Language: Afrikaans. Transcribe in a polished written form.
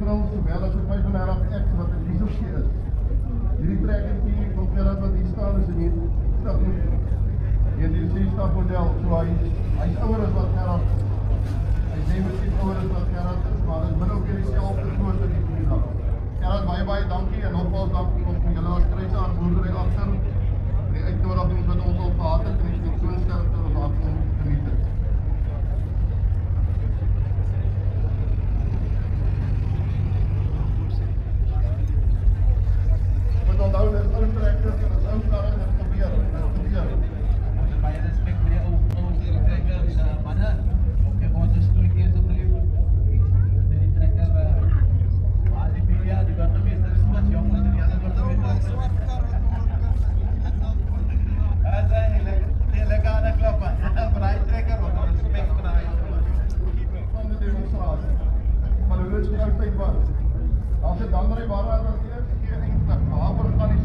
April, sowel as 'n 35F wat in dieseltjie is. Hierdie trekkertjie van Gerard wat hier staan is 'n stap nie. Hierdie 6-stap model, so hy's ouer as wat Gerard. Hy sê miskien ouer as wat Gerard is, maar dit min ook dieselfde grootte in die vandag. Gerard, baie dankie en nogmaals dankie vir julle as pryse aan boerdery agter. Die uitnodiging wat ons al gehad het en die tentoonstelling wat ons aan geniet het. Met onthou dis ou trekkers en dis ou karre en dit gebeur. Ons het baie respek vir die ou trekkers, manne. Ek wou net 'n stoetjie asseblief. Die trekker die media, die burgemeester is wat jong en die ander burgemeester. Lekker aan 'n klap, braai trekker wat respek vir daai van die demonstrasie. Maar hoe dit altyd was. As dit dan ry waar dat eers keer eintlik haver gaan